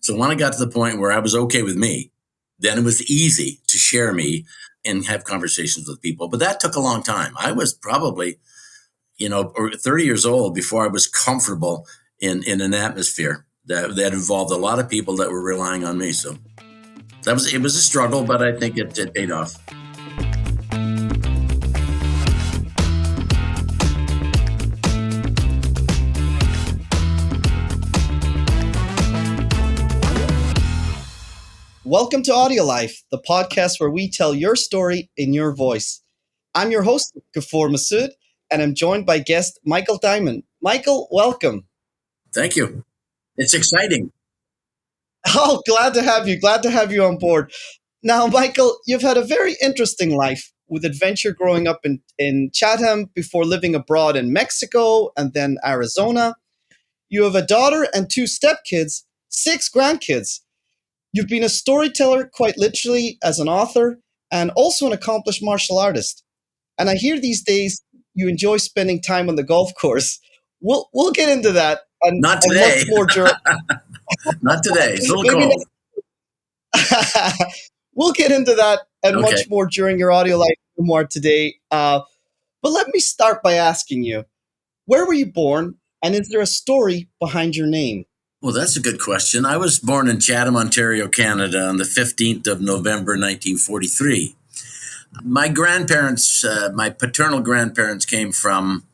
So when I got to the point where I was okay with me, then it was easy to share me and have conversations with people. But that took a long time. I was probably, or 30 years old before I was comfortable in an atmosphere that involved a lot of people that were relying on me. So it was a struggle, but I think it paid off. Welcome to AudioLife, the podcast where we tell your story in your voice. I'm your host, Gafour Masood, and I'm joined by guest Michael Dymond. Michael, welcome. Thank you. It's exciting. Oh, glad to have you. Glad to have you on board. Now, Michael, you've had a very interesting life with adventure growing up in Chatham before living abroad in Mexico and then Arizona. You have a daughter and 2 stepkids, 6 grandkids. You've been a storyteller quite literally as an author and also an accomplished martial artist. And I hear these days you enjoy spending time on the golf course. We'll get into that and Not today. much more during. Not today. It's a little cold. We'll get into that and Okay. much more during your AudioLife memoir today. But let me start by asking you, where were you born, and is there a story behind your name? Well, that's a good question. I was born in Chatham, Ontario, Canada on the 15th of November, 1943. My grandparents, my paternal grandparents came from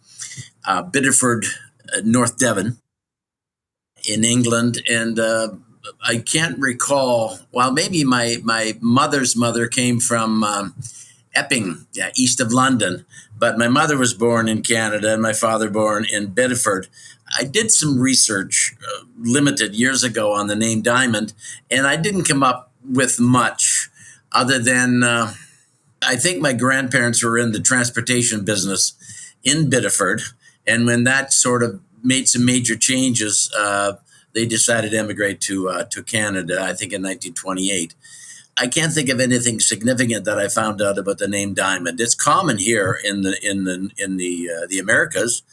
Biddeford, North Devon in England. And I can't recall, well, maybe my mother's mother came from Epping, east of London. But my mother was born in Canada and my father born in Biddeford. I did some research, limited years ago, on the name Dymond, and I didn't come up with much other than I think my grandparents were in the transportation business in Biddeford, and when that sort of made some major changes, they decided to emigrate to Canada, I think in 1928. I can't think of anything significant that I found out about the name Dymond. It's common here in the Americas.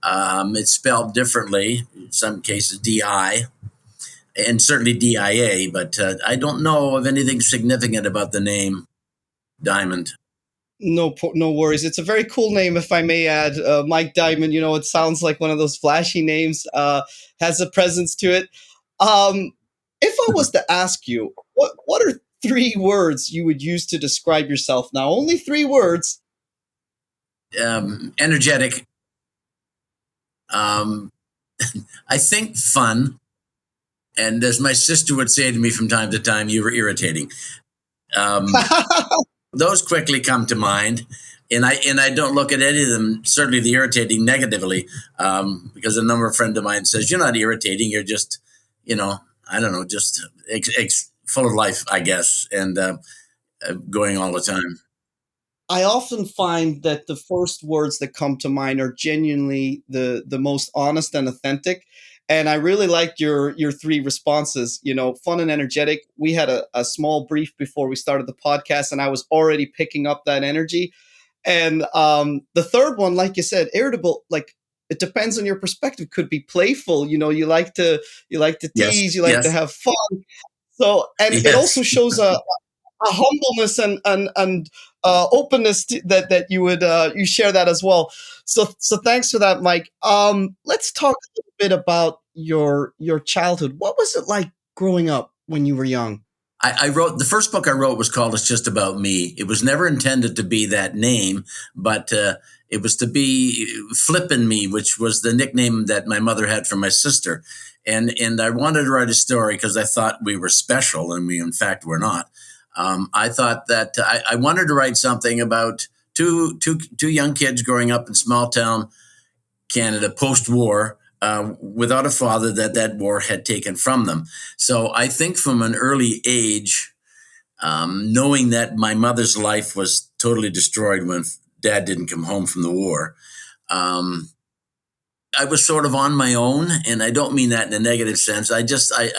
It's spelled differently, in some cases D-I, and certainly D-I-A, but I don't know of anything significant about the name Dymond. No worries. It's a very cool name, if I may add. Mike Dymond, it sounds like one of those flashy names, has a presence to it. If I was to ask you, what are 3 words you would use to describe yourself? Now, only 3 words. Energetic. I think fun. And as my sister would say to me from time to time, you were irritating. Those quickly come to mind. And I don't look at any of them, certainly the irritating, negatively, because a number of friends of mine says, you're not irritating. You're just, I don't know, just full of life, I guess, and going all the time. I often find that the first words that come to mind are genuinely the most honest and authentic. And I really liked your 3 responses, fun and energetic. We had a small brief before we started the podcast, and I was already picking up that energy. And the third one, like you said, irritable, like it depends on your perspective, could be playful. You like to tease, Yes, you like yes. to have fun. So, and Yes. it also shows a humbleness and openness that you would you share that as well. So thanks for that, Mike. Let's talk a little bit about your childhood. What was it like growing up when you were young? I wrote, the first book I wrote was called It's Just About Me. It was never intended to be that name, but it was to be Flippin' Me, which was the nickname that my mother had for my sister. And I wanted to write a story because I thought we were special, and we in fact were not. I thought that I wanted to write something about two young kids growing up in small town Canada post-war, without a father that war had taken from them. So I think from an early age, knowing that my mother's life was totally destroyed when Dad didn't come home from the war, I was sort of on my own, and I don't mean that in a negative sense. I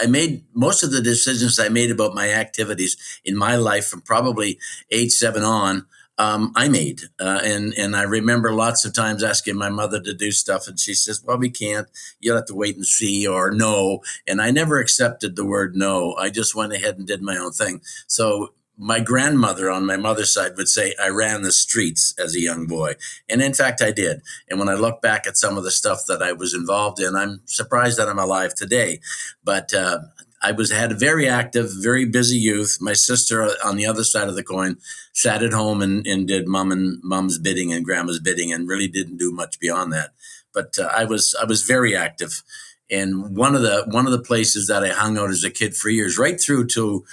made most of the decisions I made about my activities in my life from probably age 7 on. I made. And I remember lots of times asking my mother to do stuff, and she says, "Well, we can't. You'll have to wait and see," or "No." And I never accepted the word no. I just went ahead and did my own thing. So my grandmother on my mother's side would say I ran the streets as a young boy. And in fact, I did. And when I look back at some of the stuff that I was involved in, I'm surprised that I'm alive today. But had a very active, very busy youth. My sister on the other side of the coin sat at home and did mom's bidding and grandma's bidding, and really didn't do much beyond that. But I was very active, and one of the places that I hung out as a kid for years, right through to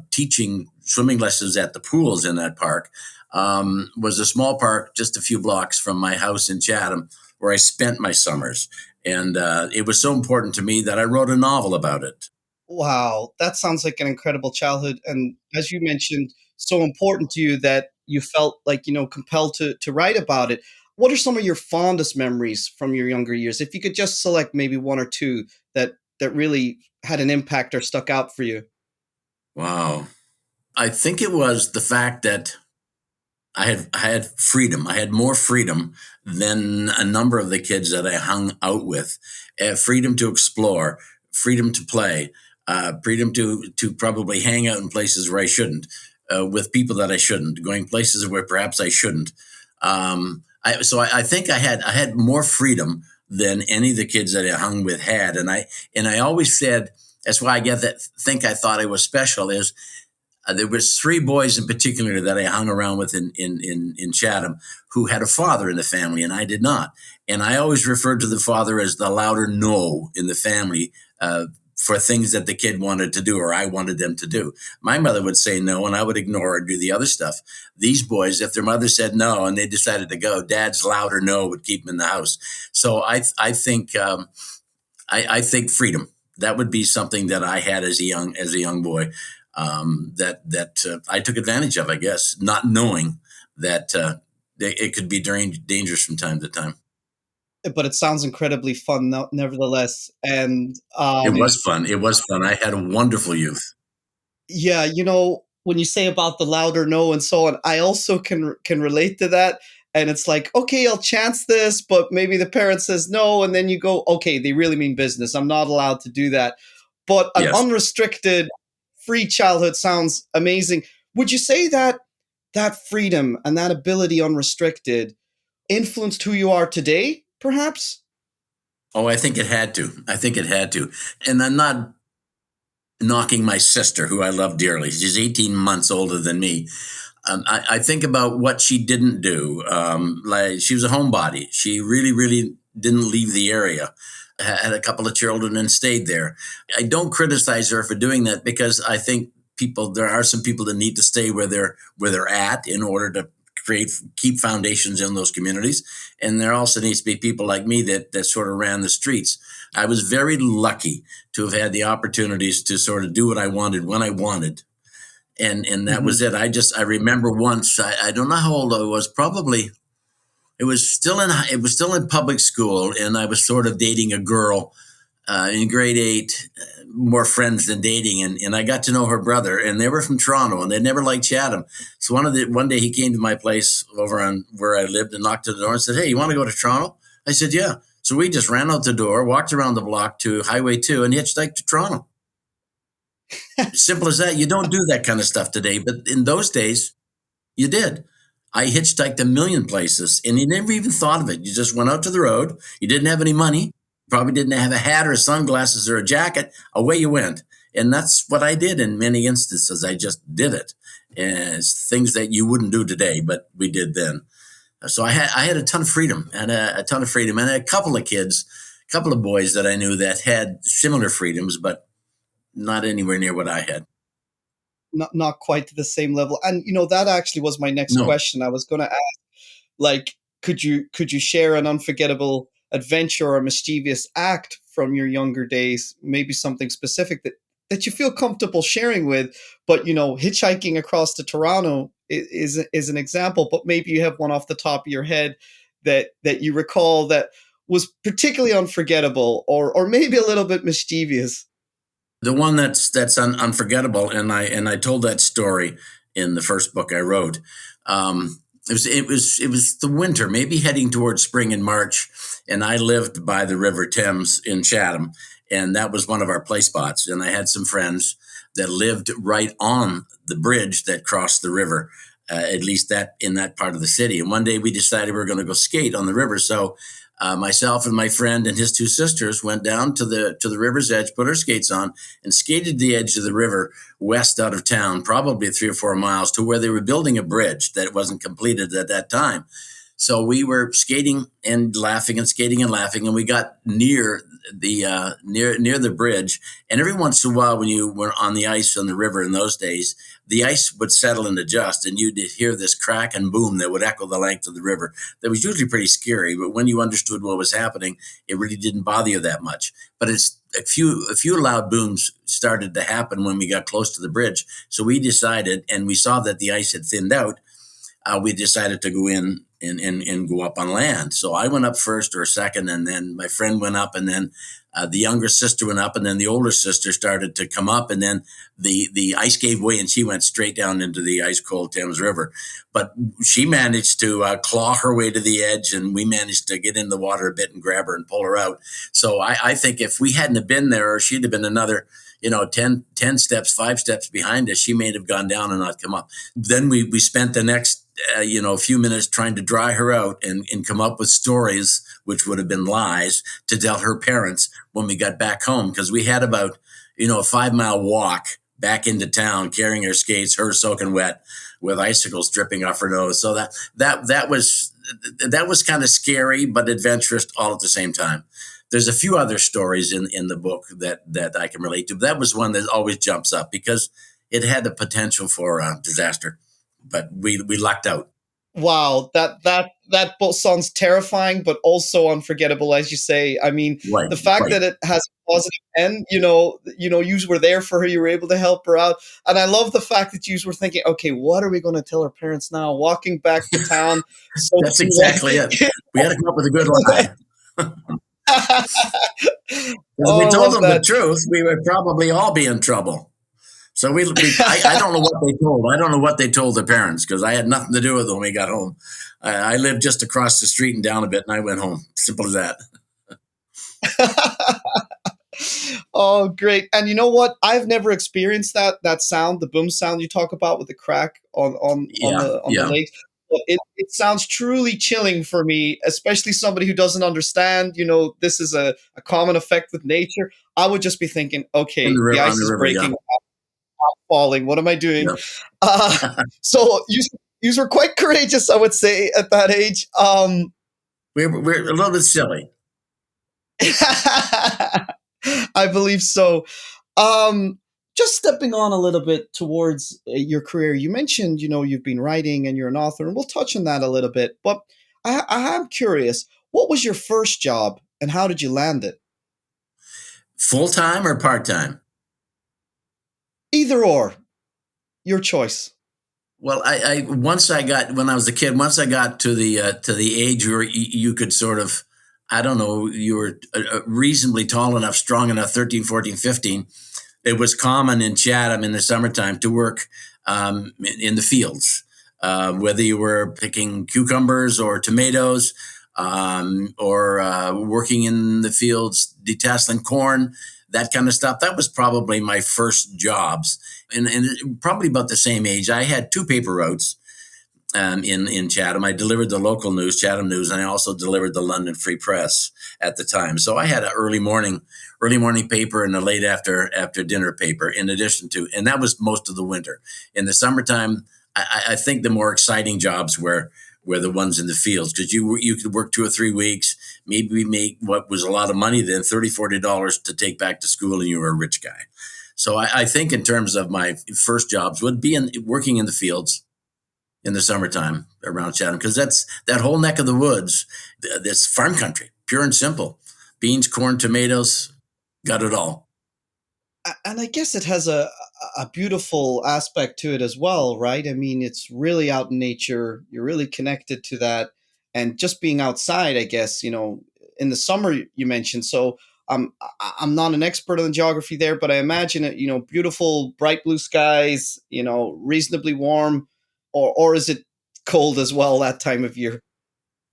teaching swimming lessons at the pools in that park, was a small park just a few blocks from my house in Chatham, where I spent my summers. And it was so important to me that I wrote a novel about it. Wow, that sounds like an incredible childhood, and as you mentioned, so important to you that you felt like, compelled to write about it. What are some of your fondest memories from your younger years? If you could just select maybe one or two that really had an impact or stuck out for you. Wow. I think it was the fact that I had freedom. I had more freedom than a number of the kids that I hung out with. Freedom to explore, freedom to play, freedom to probably hang out in places where I shouldn't, with people that I shouldn't, going places where perhaps I shouldn't. I think I had more freedom than any of the kids that I hung with had, and I always said that's why I get that think I thought I was special is there was three boys in particular that I hung around with in Chatham who had a father in the family, and I did not. And I always referred to the father as the louder no in the family for things that the kid wanted to do or I wanted them to do. My mother would say no, and I would ignore or do the other stuff. These boys, if their mother said no and they decided to go, Dad's louder no would keep them in the house. So I think freedom. That would be something that I had as a young boy, that I took advantage of, I guess, not knowing that it could be dangerous from time to time. But it sounds incredibly fun, nevertheless. And It was fun. It was fun. I had a wonderful youth. yeah, when you say about the louder no and so on, I also can relate to that. And it's like, okay, I'll chance this, but maybe the parent says no, and then you go, okay, they really mean business. I'm not allowed to do that. But an Yes. unrestricted, free childhood sounds amazing. Would you say that that freedom and that ability unrestricted influenced who you are today, perhaps? Oh, I think it had to. I think it had to. And I'm not knocking my sister, who I love dearly. She's 18 months older than me. I think about what she didn't do. Like she was a homebody. She really, really didn't leave the area. Had a couple of children and stayed there. I don't criticize her for doing that because I think there are some people that need to stay where they're at in order to keep foundations in those communities. And there also needs to be people like me that sort of ran the streets. I was very lucky to have had the opportunities to sort of do what I wanted when I wanted, and that Mhm. was it. I remember once, I don't know how old I was, probably it was still in public school, and I was sort of dating a girl in grade 8, more friends than dating, and I got to know her brother, and they were from Toronto, and they never liked Chatham. So one day he came to my place over on where I lived and knocked at the door and said, "Hey, you want to go to Toronto?" I said, "Yeah." So we just ran out the door, walked around the block to Highway 2, and hitchhiked to Toronto. Simple as that. You don't do that kind of stuff today, but in those days, you did. I hitchhiked a million places, and you never even thought of it. You just went out to the road. You didn't have any money. Probably didn't have a hat or sunglasses or a jacket. Away you went. And that's what I did in many instances. I just did it. And it's things that you wouldn't do today, but we did then. So I had a ton of freedom, and a ton of freedom, and a couple of kids, a couple of boys that I knew that had similar freedoms, but not anywhere near what I had. Not quite to the same level. And that actually was my next No. question. I was going to ask, like, could you share an unforgettable adventure or mischievous act from your younger days? Maybe something specific that you feel comfortable sharing with. But hitchhiking across to Toronto is an example. But maybe you have one off the top of your head that you recall that was particularly unforgettable, or maybe a little bit mischievous. The one that's unforgettable, and I told that story in the first book I wrote. It was the winter, maybe heading towards spring in March, and I lived by the River Thames in Chatham, and that was one of our play spots. And I had some friends that lived right on the bridge that crossed the river, at least that in that part of the city. And one day we decided we were going to go skate on the river. So myself and my friend and his two sisters went down to the river's edge, put our skates on, and skated the edge of the river west out of town, probably 3 or 4 miles, to where they were building a bridge that wasn't completed at that time. So we were skating and laughing and skating and laughing, and we got near the bridge. And every once in a while, when you were on the ice on the river in those days, the ice would settle and adjust, and you'd hear this crack and boom that would echo the length of the river. That was usually pretty scary, but when you understood what was happening, it really didn't bother you that much. But it's a few loud booms started to happen when we got close to the bridge. So we decided, and we saw that the ice had thinned out. We decided to go in and go up on land. So I went up first or second, and then my friend went up, and then the younger sister went up, and then the older sister started to come up, and then the ice gave way, and she went straight down into the ice cold Thames River. But she managed to claw her way to the edge, and we managed to get in the water a bit and grab her and pull her out. So I think if we hadn't have been there, or she'd have been another 10 steps, 5 steps behind us, she may have gone down and not come up. Then we spent the next few minutes trying to dry her out and come up with stories, which would have been lies, to tell her parents when we got back home, because we had about a 5 mile walk back into town, carrying her skates, her soaking wet, with icicles dripping off her nose. So that was kind of scary but adventurous all at the same time. There's a few other stories in the book that I can relate to, but that was one that always jumps up because it had the potential for disaster, but we lucked out. Wow, that both sounds terrifying, but also unforgettable, as you say. I mean, Right, the fact right. that it has a positive end, you were there for her, you were able to help her out, and I love the fact that you were thinking, okay, what are we going to tell our parents now? Walking back to town, That's soaking exactly it. We had to come up with a good wet. lie. If we Oh, I told love them the that. truth, we would probably all be in trouble. So I don't know what they told. I don't know what they told the parents because I had nothing to do with it when we got home. I lived just across the street and down a bit, and I went home. Simple as that. Oh, great! And you know what? I've never experienced that sound, the boom sound you talk about with the crack on Yeah, the yeah. lakes. But it sounds truly chilling for me, especially somebody who doesn't understand. This is a common effect with nature. I would just be thinking, In okay, the the river, on ice the is river, yeah, breaking, falling. What am I doing? yeah. Uh, so you were quite courageous, I would say, at that age. We're a little bit silly. I believe so. Um, just stepping on a little bit towards your career, you mentioned, you've been writing and you're an author, and we'll touch on that a little bit. But I am curious, what was your first job and how did you land it? Full time or part time? Either or, your choice. Well, I once I got when I was a kid. Once I got to the age where you could sort of, I don't know, you were reasonably tall enough, strong enough, 13, 14, 15. It was common in Chatham in the summertime to work in the fields, whether you were picking cucumbers or tomatoes, or working in the fields detasseling corn, that kind of stuff. That was probably my first jobs, and probably about the same age. I had two paper routes in Chatham. I delivered the local news, Chatham News, and I also delivered the London Free Press at the time. So I had an early morning paper and a late after dinner paper. In addition to, and that was most of the winter. In the summertime, I think the more exciting jobs were the ones in the fields because you could work 2 or 3 weeks, maybe make what was a lot of money then, $30, $40 to take back to school, and you were a rich guy. So I think in terms of my first jobs would be working in the fields in the summertime around Chatham because that's that whole neck of the woods. This farm country, pure and simple. Beans, corn, tomatoes, got it all. And I guess it has a beautiful aspect to it as well, right? I mean, it's really out in nature. You're really connected to that, and just being outside. I guess in the summer you mentioned. So I'm not an expert on geography there, but I imagine it, beautiful, bright blue skies, reasonably warm, or is it cold as well that time of year?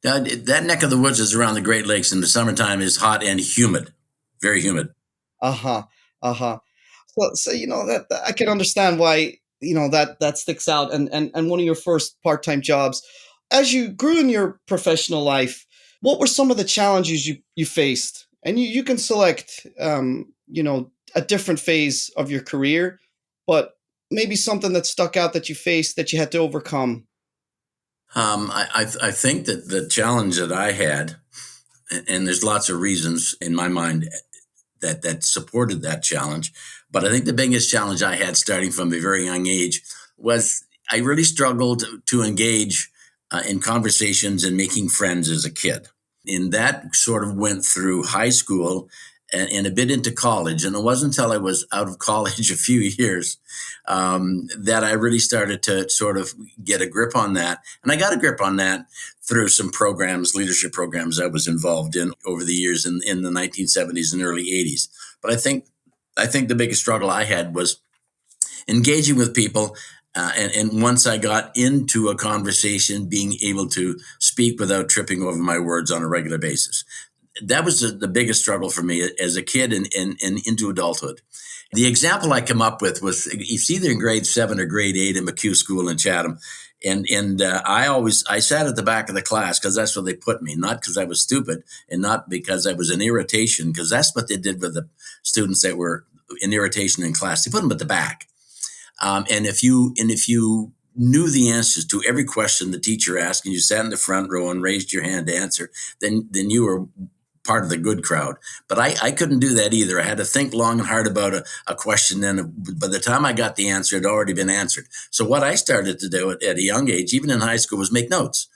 That neck of the woods is around the Great Lakes in the summertime is hot and humid, very humid. Uh-huh. Uh-huh. So that I can understand why that sticks out, and one of your first part-time jobs. As you grew in your professional life, what were some of the challenges you faced? And you can select a different phase of your career, but maybe something that stuck out that you faced that you had to overcome. I think that the challenge that I had, and there's lots of reasons in my mind that supported that challenge, but I think the biggest challenge I had starting from a very young age was I really struggled to engage in conversations and making friends as a kid. And that sort of went through high school and a bit into college. And it wasn't until I was out of college a few years that I really started to sort of get a grip on that. And I got a grip on that through some programs, leadership programs I was involved in over the years in the 1970s and early 80s. But I think the biggest struggle I had was engaging with people. And once I got into a conversation, being able to speak without tripping over my words on a regular basis. That was the biggest struggle for me as a kid and into adulthood. The example I come up with was it's either in grade 7 or grade 8 in McHugh School in Chatham. And I sat at the back of the class because that's where they put me, not because I was stupid and not because I was an irritation, because that's what they did with the students that were in irritation in class. They put them at the back. And if you knew the answers to every question the teacher asked, and you sat in the front row and raised your hand to answer, then you were part of the good crowd. But I couldn't do that either. I had to think long and hard about a question, and by the time I got the answer, it had already been answered. So what I started to do at a young age, even in high school, was make notes.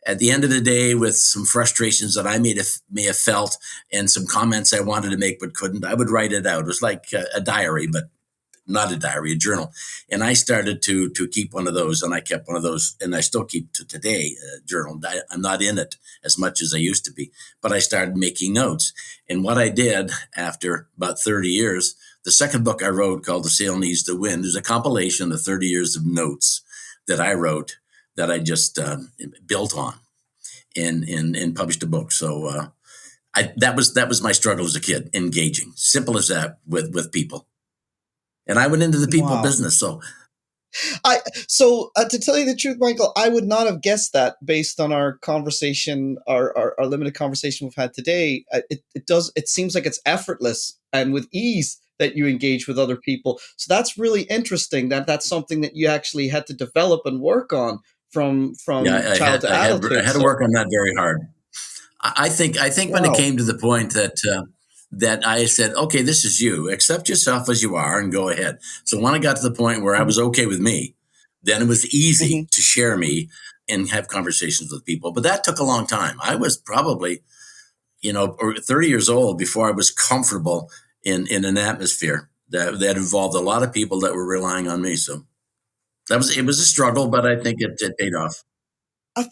At the end of the day, with some frustrations that I may have felt and some comments I wanted to make but couldn't, I would write it out. It was like a diary, but not a diary, a journal. And I started to keep one of those, and I kept one of those, and I still keep to today a journal. I'm not in it as much as I used to be, but I started making notes. And what I did after about 30 years, the second book I wrote called The Sail Needs the Wind, there's a compilation of 30 years of notes that I wrote that I just built on and published a book. So that was my struggle as a kid, engaging, simple as that, with people. And I went into the people Wow. business. So To tell you the truth, Michael, I would not have guessed that based on our conversation, our limited conversation we've had today. It seems like it's effortless and with ease that you engage with other people. So that's really interesting. That's something that you actually had to develop and work on yeah, from child to I adulthood. had to So work on that very hard. I think when it wow. came to the point that I said, okay, this is you, accept yourself as you are and go ahead. So when I got to the point where I was okay with me, then it was easy Mhm. to share me and have conversations with people. But that took a long time. I was probably, or 30 years old before I was comfortable in an atmosphere that involved a lot of people that were relying on me. So it was a struggle, but I think it paid off.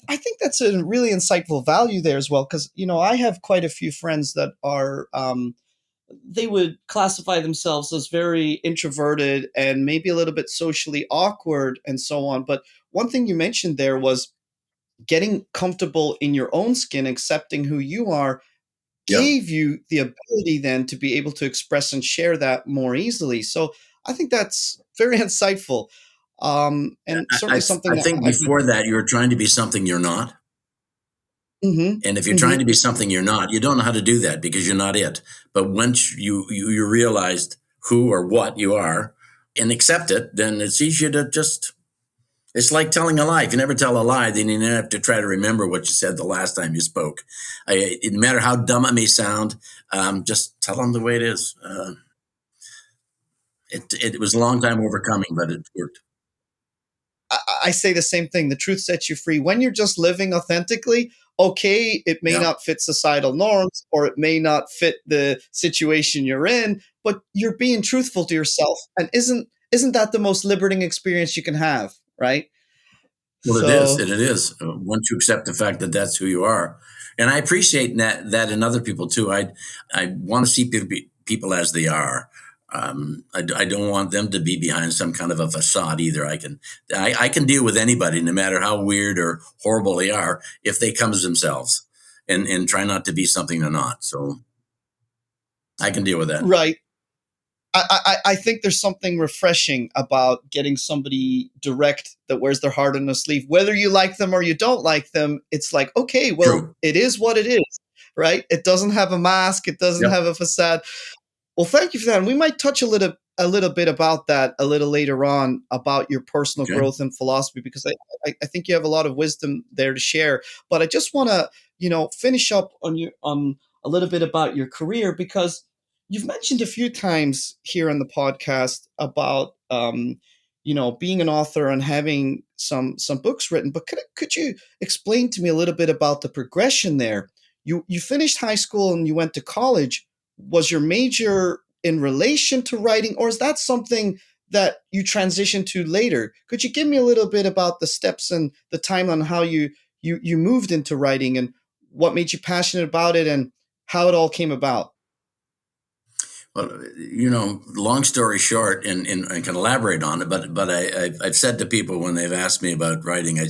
I think that's a really insightful value there as well, because I have quite a few friends that are they would classify themselves as very introverted and maybe a little bit socially awkward and so on. But one thing you mentioned there was getting comfortable in your own skin, accepting who you are, Yeah. gave you the ability then to be able to express and share that more easily. So I think that's very insightful, and certainly something I that think I'd be. before that, you're trying to be something you're not. Hmm. And if you're trying Hmm. to be something you're not, you don't know how to do that because you're not it. But once you realized who or what you are and accept it, then it's easier to just, it's like telling a lie. If you never tell a lie, then you never have to try to remember what you said the last time you spoke. No matter how dumb it may sound, just tell them the way it is. It was a long time overcoming, but it worked. I say the same thing. The truth sets you free. When you're just living authentically, okay, it may Yeah. not fit societal norms or it may not fit the situation you're in, but you're being truthful to yourself. And isn't that the most liberating experience you can have, right? Well, it is. So It is. Once you accept the fact that that's who you are, And I appreciate that in other people too. I want to see people as they are. I don't want them to be behind some kind of a facade either. I can deal with anybody, no matter how weird or horrible they are, if they come as themselves and try not to be something they're not. So I can deal with that. Right. I think there's something refreshing about getting somebody direct that wears their heart on their sleeve. Whether you like them or you don't like them, it's like, okay, well, True. it is what it is, right? It doesn't have a mask, it doesn't Yep. have a facade. Well, thank you for that. And we might touch a little bit about that a little later on about your personal Okay. growth and philosophy because I think you have a lot of wisdom there to share. But I just want to finish up on a little bit about your career because you've mentioned a few times here on the podcast about being an author and having some books written. But could you explain to me a little bit about the progression there? You finished high school and you went to college. Was your major in relation to writing, or is that something that you transitioned to later? Could you give me a little bit about the steps and the time on how you moved into writing and what made you passionate about it and how it all came about? Well, long story short, and I can elaborate on it, but I've said to people when they've asked me about writing, I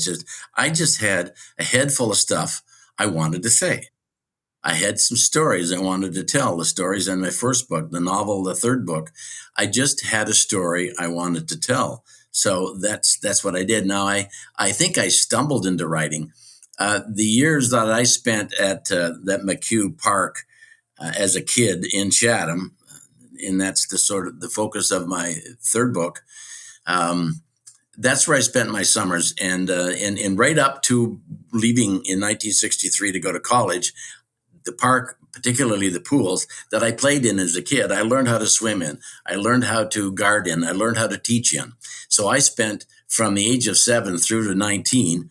just had a head full of stuff I wanted to say. I had some stories I wanted to tell, the stories in my first book, the novel, the third book. I just had a story I wanted to tell. So that's what I did. Now, I think I stumbled into writing. The years that I spent at that McHugh Park as a kid in Chatham, and that's the sort of the focus of my third book. Um, that's where I spent my summers, and right up to leaving in 1963 to go to college, the park, particularly the pools that I played in as a kid, I learned how to swim in. I learned how to guard in. I learned how to teach in. So I spent from the age of 7 through to 19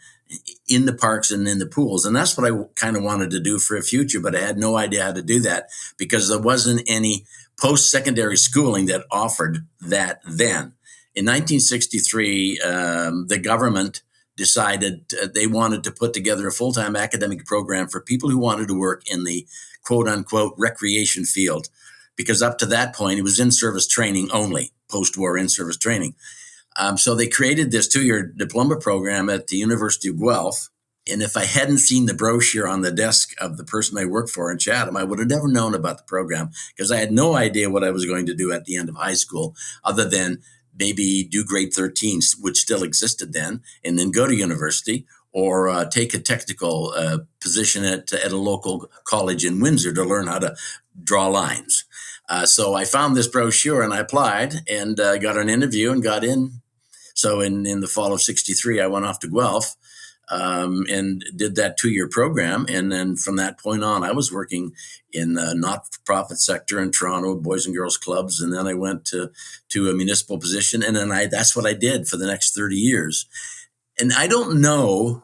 in the parks and in the pools. And that's what I kind of wanted to do for a future, but I had no idea how to do that because there wasn't any post-secondary schooling that offered that then. In 1963, the government decided they wanted to put together a full-time academic program for people who wanted to work in the quote-unquote recreation field, because up to that point, it was in-service training only, post-war in-service training. So they created this 2-year diploma program at the University of Guelph. And if I hadn't seen the brochure on the desk of the person I worked for in Chatham, I would have never known about the program because I had no idea what I was going to do at the end of high school other than maybe do grade 13, which still existed then, and then go to university or take a technical position at a local college in Windsor to learn how to draw lines. So I found this brochure and I applied and got an interview and got in. So in the fall of 63, I went off to Guelph and did that 2-year program. And then from that point on, I was working in the not-for-profit sector in Toronto, Boys and Girls Clubs. And then I went to a municipal position. And then that's what I did for the next 30 years. And I don't know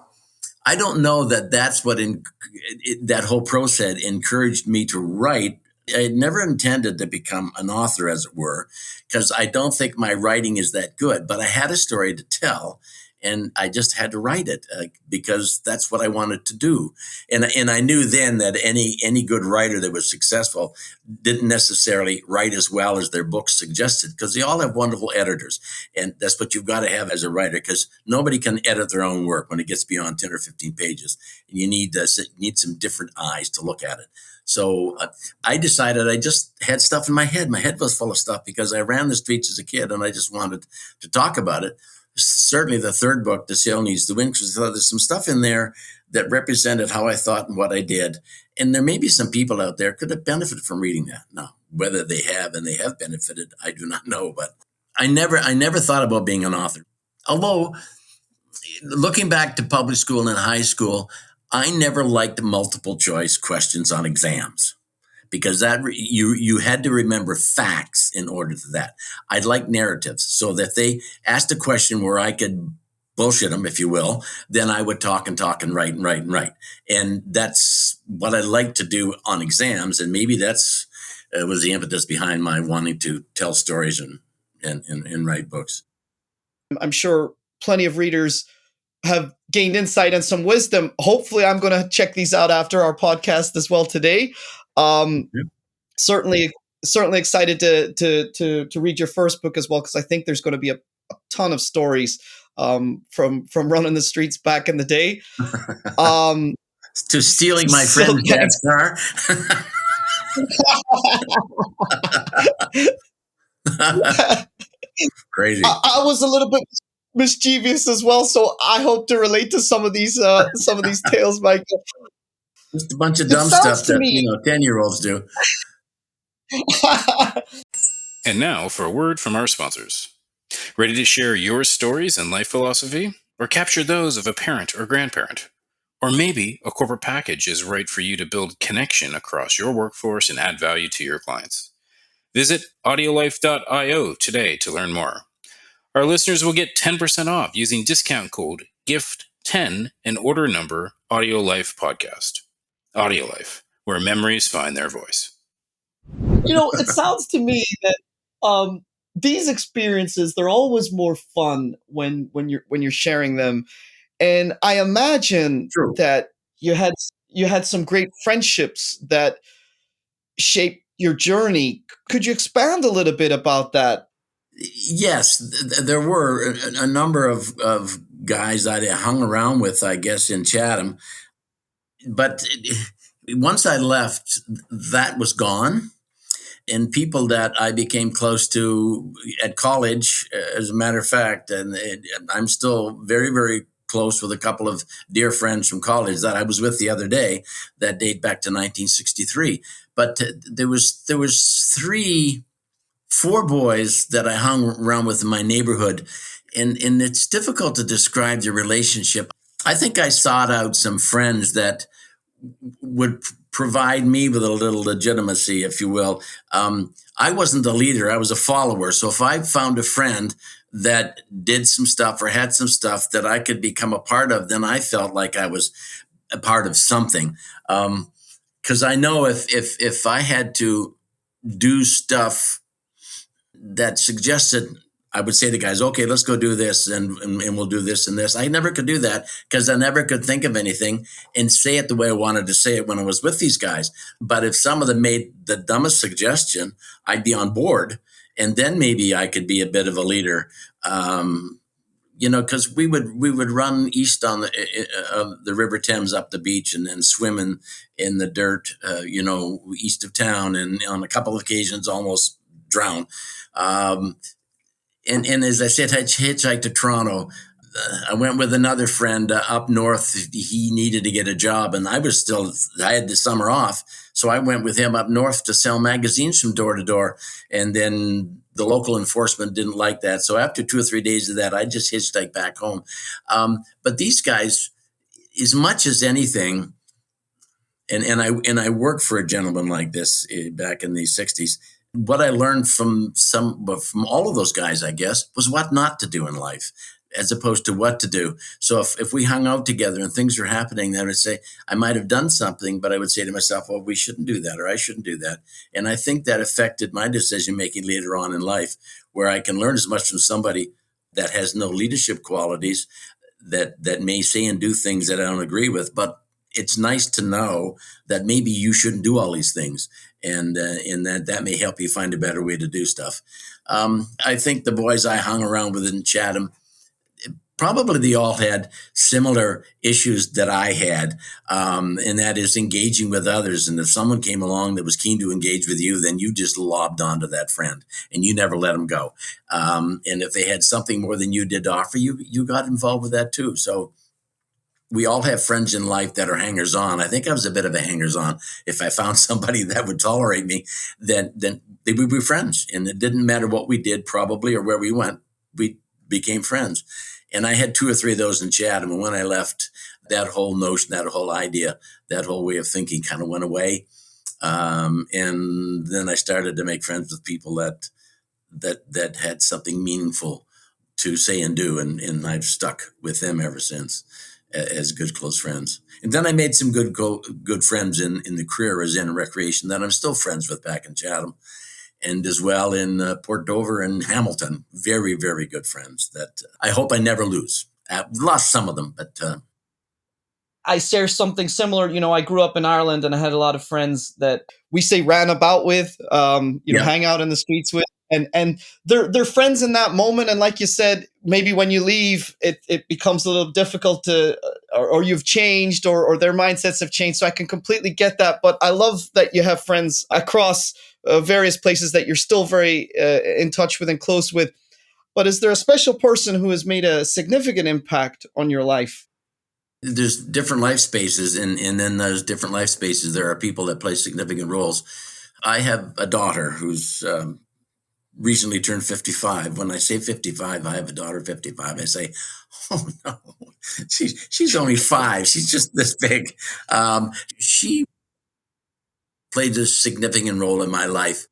that that's what that whole process encouraged me to write. I had never intended to become an author, as it were, because I don't think my writing is that good. But I had a story to tell, and I just had to write it because that's what I wanted to do. And I knew then that any good writer that was successful didn't necessarily write as well as their books suggested, because they all have wonderful editors, and that's what you've got to have as a writer, because nobody can edit their own work when it gets beyond 10 or 15 pages, and you need some different eyes to look at it. So I decided I just had stuff in my head. My head was full of stuff because I ran the streets as a kid and I just wanted to talk about it. Certainly the third book, The Sail Needs the Wind, because there's some stuff in there that represented how I thought and what I did. And there may be some people out there could have benefited from reading that. Now, whether they have and they have benefited, I do not know. But I never thought about being an author. Although, looking back to public school and high school, I never liked multiple choice questions on exams because that you had to remember facts in order to that. I like narratives, so that if they asked a question where I could bullshit them, if you will, then I would talk and talk and write and write and write. And that's what I like to do on exams. And maybe that's was the impetus behind my wanting to tell stories and write books. I'm sure plenty of readers have gained insight and some wisdom. Hopefully, I'm going to check these out after our podcast as well today. Yep. Certainly, certainly excited to read your first book as well, because I think there's going to be a ton of stories from running the streets back in the day. To stealing my So friend's dad's car. Crazy. I was a little bit mischievous as well, so I hope to relate to some of these tales, Michael. Just a bunch of It dumb sounds stuff to that, me. 10-year-olds do. And now for a word from our sponsors. Ready to share your stories and life philosophy, or capture those of a parent or grandparent? Or maybe a corporate package is right for you to build connection across your workforce and add value to your clients. Visit audiolife.io today to learn more. Our listeners will get 10% off using discount code GIFT10 and order number AudioLife Podcast. AudioLife, where memories find their voice. It sounds to me that these experiences, they're always more fun when you're sharing them, and I imagine True. that you had some great friendships that shaped your journey. Could you expand a little bit about that? Yes, there were a number of guys I hung around with, I guess, in Chatham. But once I left, that was gone. And people that I became close to at college, as a matter of fact, and I'm still very, very close with a couple of dear friends from college that I was with the other day that date back to 1963. But there was four boys that I hung around with in my neighborhood, and it's difficult to describe the relationship. I think I sought out some friends that would provide me with a little legitimacy, if you will. I wasn't the leader, I was a follower. So if I found a friend that did some stuff or had some stuff that I could become a part of, then I felt like I was a part of something. Because I know if I had to do stuff that suggested, I would say to guys, okay, let's go do this and we'll do this and this. I never could do that because I never could think of anything and say it the way I wanted to say it when I was with these guys. But if some of them made the dumbest suggestion, I'd be on board. And then maybe I could be a bit of a leader. Because we would run east on the River Thames up the beach and then swim in the dirt, east of town, and on a couple of occasions almost drown. And as I said, I hitchhiked to Toronto. I went with another friend up north. He needed to get a job, and I had the summer off. So I went with him up north to sell magazines from door to door. And then the local enforcement didn't like that. So after 2 or 3 days of that, I just hitchhiked back home. But these guys, as much as anything, and I worked for a gentleman like this back in the 60s. What I learned from all of those guys, I guess, was what not to do in life, as opposed to what to do. So if we hung out together and things were happening, then I would say I might have done something, but I would say to myself, well, we shouldn't do that, or I shouldn't do that. And I think that affected my decision making later on in life, where I can learn as much from somebody that has no leadership qualities, that may say and do things that I don't agree with, but it's nice to know that maybe you shouldn't do all these things, and that may help you find a better way to do stuff. I think the boys I hung around with in Chatham, probably they all had similar issues that I had, and that is engaging with others. And if someone came along that was keen to engage with you, then you just lobbed onto that friend and you never let them go. And if they had something more than you did to offer, you got involved with that too. So we all have friends in life that are hangers on. I think I was a bit of a hangers on. If I found somebody that would tolerate me, then they would be friends. And it didn't matter what we did, probably, or where we went, we became friends. And I had 2 or 3 of those in Chatham. And when I left, that whole notion, that whole idea, that whole way of thinking kind of went away. And then I started to make friends with people that had something meaningful to say and do. And I've stuck with them ever since as good close friends. And then I made some good friends in the career as in recreation that I'm still friends with back in Chatham, and as well in Port Dover and Hamilton. Very, very good friends that I hope I never lose. Lost some of them, but I share something similar. I grew up in Ireland and I had a lot of friends that we say ran about with, yeah, hang out in the streets with. And they're friends in that moment. And like you said, maybe when you leave, it becomes a little difficult or you've changed or their mindsets have changed. So I can completely get that. But I love that you have friends across various places that you're still very in touch with and close with. But is there a special person who has made a significant impact on your life? there's different life spaces, and then those different life spaces, there are people that play significant roles. I have a daughter who's recently turned 55. When I say 55, I have a daughter 55. I say, oh no, she's only 5. She's just this big. She played a significant role in my life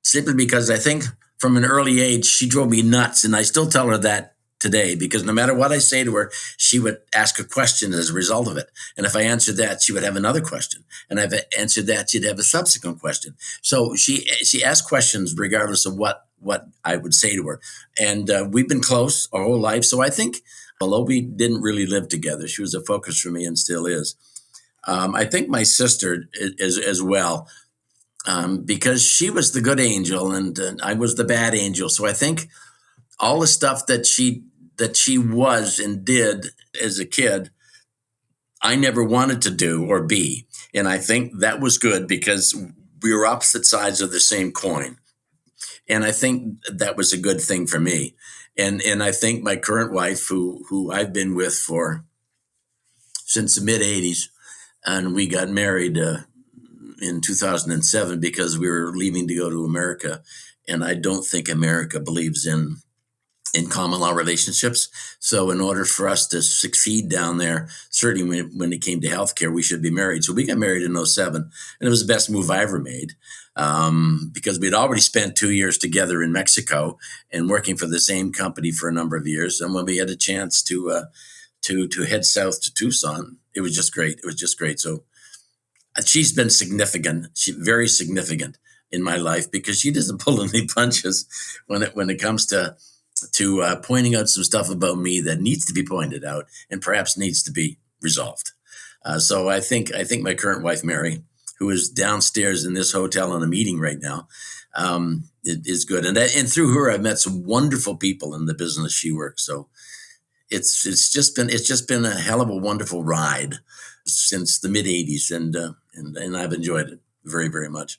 simply because I think from an early age, she drove me nuts. And I still tell her that today because no matter what I say to her, she would ask a question as a result of it. And if I answered that, she would have another question. And if I answered that, she'd have a subsequent question. So she asked questions regardless of what I would say to her. And we've been close our whole life. So I think, although we didn't really live together, she was a focus for me and still is. I think my sister is as well, because she was the good angel and I was the bad angel. So I think all the stuff that she was and did as a kid, I never wanted to do or be, and I think that was good because we were opposite sides of the same coin, and I think that was a good thing for me. And I think my current wife, who I've been with for since the mid '80s, and we got married in 2007 because we were leaving to go to America. And I don't think America believes in common law relationships. So in order for us to succeed down there, certainly when it came to healthcare, we should be married. So we got married in '07, and it was the best move I ever made, because we'd already spent 2 years together in Mexico and working for the same company for a number of years. And when we had a chance to head south to Tucson, it was just great. It was just great. So she's been significant. Very significant in my life because she doesn't pull any punches when it comes to pointing out some stuff about me that needs to be pointed out and perhaps needs to be resolved. So I think my current wife Mary, who is downstairs in this hotel in a meeting right now, is good. And through her, I've met some wonderful people in the business she works. So it's just been a hell of a wonderful ride since the mid '80s, and I've enjoyed it very, very much.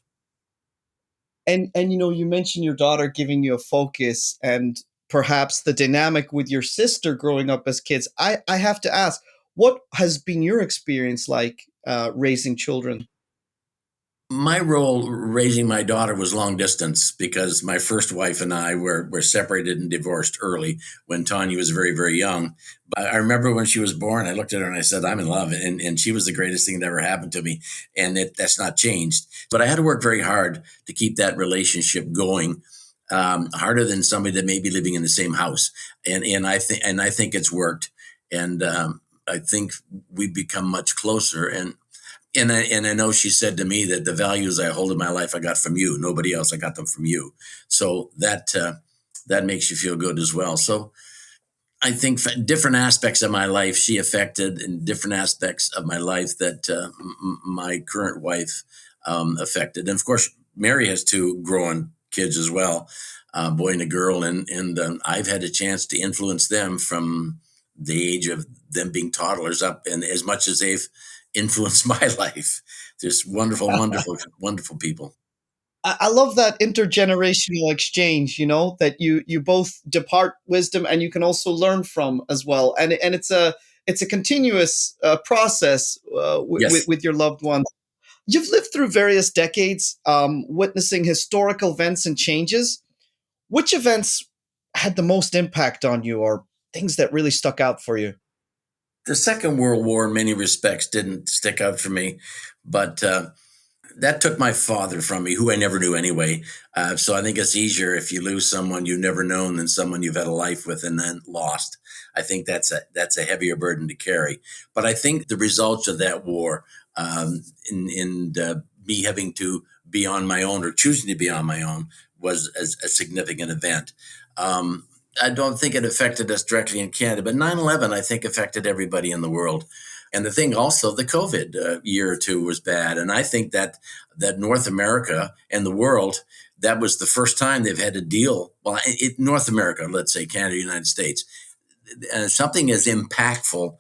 And you mentioned your daughter giving you a focus and perhaps the dynamic with your sister growing up as kids. I have to ask, what has been your experience like raising children? My role raising my daughter was long distance because my first wife and I were separated and divorced early when Tanya was very, very young. But I remember when she was born, I looked at her and I said, I'm in love. And she was the greatest thing that ever happened to me. And that's not changed. But I had to work very hard to keep that relationship going, harder than somebody that may be living in the same house. And I think it's worked. And I think we've become much closer. And I know she said to me that the values I hold in my life I got from you. Nobody else. I got them from you. So that makes you feel good as well. So I think different aspects of my life she affected, and different aspects of my life that my current wife affected. And of course, Mary has 2 growing kids as well, a boy and a girl, and I've had a chance to influence them from the age of them being toddlers up, and as much as they've influenced my life. Just wonderful, wonderful, wonderful people. I love that intergenerational exchange, that you both depart wisdom and you can also learn from as well. And it's a continuous process Yes. with your loved ones. You've lived through various decades, witnessing historical events and changes. Which events had the most impact on you, or things that really stuck out for you? The Second World War, in many respects, didn't stick out for me, but that took my father from me, who I never knew anyway. So I think it's easier if you lose someone you've never known than someone you've had a life with and then lost. I think that's a heavier burden to carry. But I think the results of that war, in me having to be on my own or choosing to be on my own, was a significant event. I don't think it affected us directly in Canada, but 9/11, I think, affected everybody in the world. And the thing also, the COVID year or two was bad. And I think that North America and the world, that was the first time they've had to deal, well, North America, let's say Canada, United States, something as impactful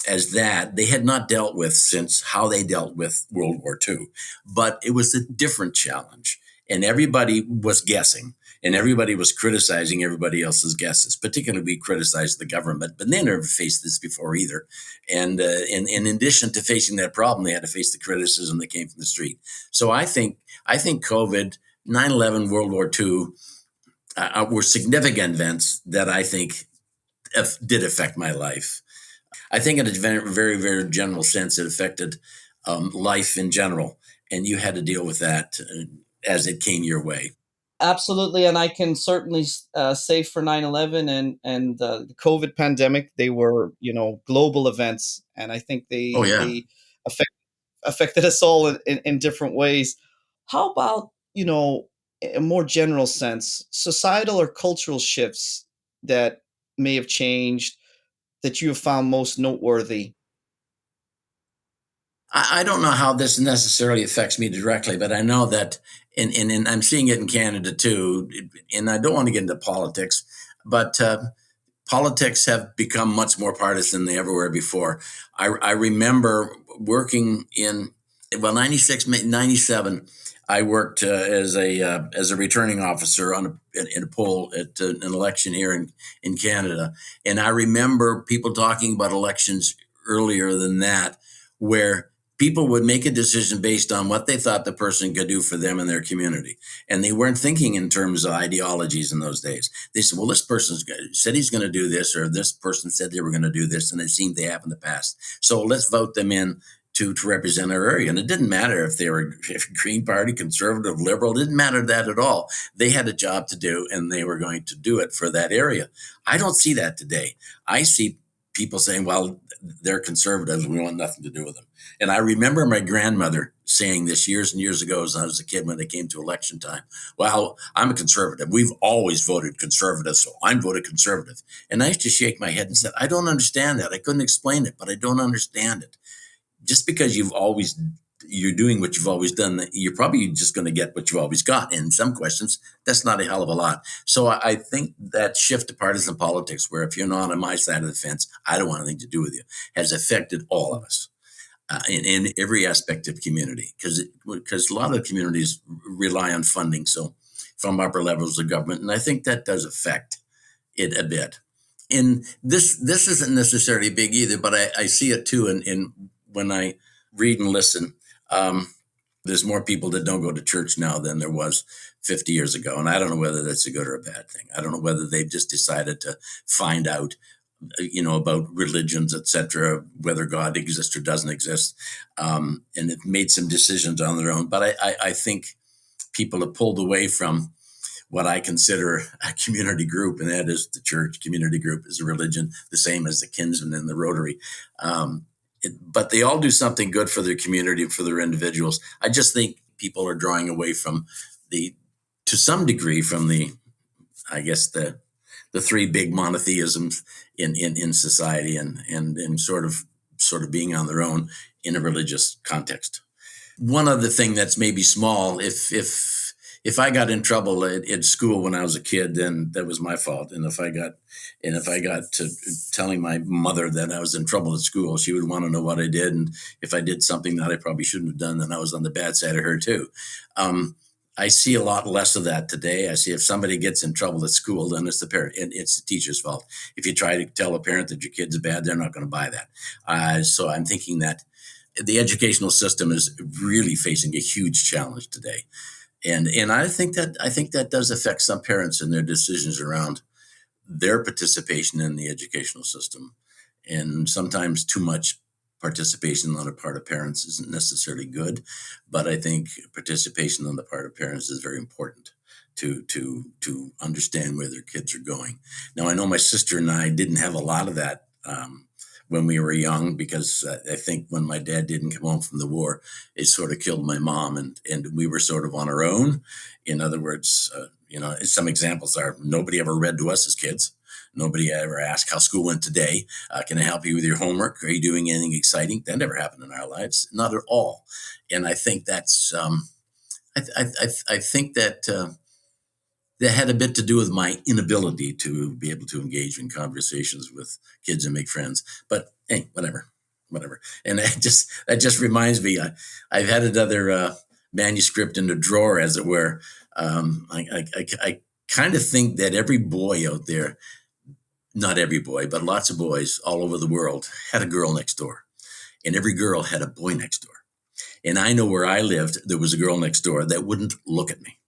as that they had not dealt with since how they dealt with World War II. But it was a different challenge. And everybody was guessing and everybody was criticizing everybody else's guesses. Particularly, we criticized the government, but they never faced this before either. And in addition to facing that problem, they had to face the criticism that came from the street. So I think COVID, 9/11, World War II were significant events that I think did affect my life. I think in a very, very, very general sense, it affected life in general, and you had to deal with that as it came your way. Absolutely, and I can certainly say for 9/11 and the COVID pandemic, they were, global events, and I think Oh yeah. they affect, affected us all in different ways. How about, in a more general sense, societal or cultural shifts that may have changed that you have found most noteworthy? I don't know how this necessarily affects me directly, but I know that, and I'm seeing it in Canada too. And I don't want to get into politics, but politics have become much more partisan than they ever were before. I remember working in, well, 96, 97. I worked as a returning officer in a poll at an election here in Canada, and I remember people talking about elections earlier than that, where people would make a decision based on what they thought the person could do for them and their community, and they weren't thinking in terms of ideologies in those days. They said, well, this person said he's going to do this, or this person said they were going to do this, and it seemed they have in the past. So let's vote them in to represent our area. And it didn't matter if they were Green Party, conservative, liberal, it didn't matter that at all. They had a job to do, and they were going to do it for that area. I don't see that today. I see people saying, well, they're conservatives, we want nothing to do with them. And I remember my grandmother saying this years and years ago as I was a kid when it came to election time. Well, I'm a conservative. We've always voted conservative, so I'm voted conservative. And I used to shake my head and said, I don't understand that. I couldn't explain it, but I don't understand it. Just because you're doing what you've always done, you're probably just going to get what you've always got. And in some questions, that's not a hell of a lot. So I think that shift to partisan politics, where if you're not on my side of the fence, I don't want anything to do with you, has affected all of us in every aspect of community. Because a lot of communities rely on funding, so from upper levels of government, and I think that does affect it a bit. And this isn't necessarily big either, but I see it too in when I read and listen. There's more people that don't go to church now than there was 50 years ago. And I don't know whether that's a good or a bad thing. I don't know whether they've just decided to find out, about religions, etc., whether God exists or doesn't exist, and have made some decisions on their own. But I think people have pulled away from what I consider a community group, and that is the church. Community group is a religion, the same as the Kinsman and the Rotary. But they all do something good for their community and for their individuals. I just think people are drawing away from to some degree, from I guess the three big monotheisms in society, and sort of being on their own in a religious context. One other thing that's maybe small, if I got in trouble at school when I was a kid, then that was my fault. And if I got to telling my mother that I was in trouble at school, she would want to know what I did. And if I did something that I probably shouldn't have done, then I was on the bad side of her too. I see a lot less of that today. I see if somebody gets in trouble at school, then it's the parent, it's the teacher's fault. If you try to tell a parent that your kid's bad, they're not going to buy that. So I'm thinking that the educational system is really facing a huge challenge today. And I think that does affect some parents in their decisions around their participation in the educational system. And sometimes too much participation on the part of parents isn't necessarily good, but I think participation on the part of parents is very important to understand where their kids are going. Now, I know my sister and I didn't have a lot of that when we were young, because I think when my dad didn't come home from the war, it sort of killed my mom, and we were sort of on our own. In other words, Some examples are nobody ever read to us as kids. Nobody ever asked how school went today. Can I help you with your homework? Are you doing anything exciting? That never happened in our lives, not at all. And I think that's, I think that that had a bit to do with my inability to be able to engage in conversations with kids and make friends. But hey, whatever. And that just reminds me, I've had another manuscript in the drawer, as it were. I kind of think that every boy out there, not every boy, but lots of boys all over the world had a girl next door, and every girl had a boy next door. And I know where I lived, there was a girl next door that wouldn't look at me.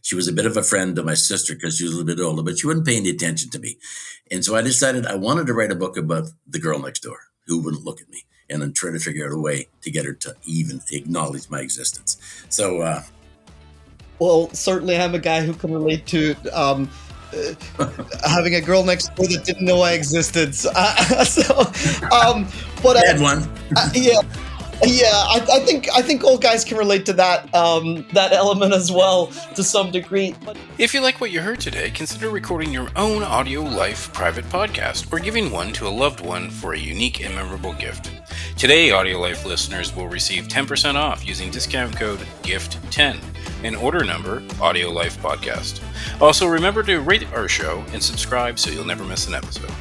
She was a bit of a friend to my sister because she was a little bit older, but she wouldn't pay any attention to me. And so I decided I wanted to write a book about the girl next door who wouldn't look at me, and then try to figure out a way to get her to even acknowledge my existence. So, well, certainly I'm a guy who can relate to having a girl next door that didn't know I existed. But I had one. I think all guys can relate to that element as well to some degree. If you like what you heard today, consider recording your own AudioLife private podcast or giving one to a loved one for a unique and memorable gift. Today, AudioLife listeners will receive 10% off using discount code GIFT10 and order number AudioLife Podcast. Also, remember to rate our show and subscribe so you'll never miss an episode.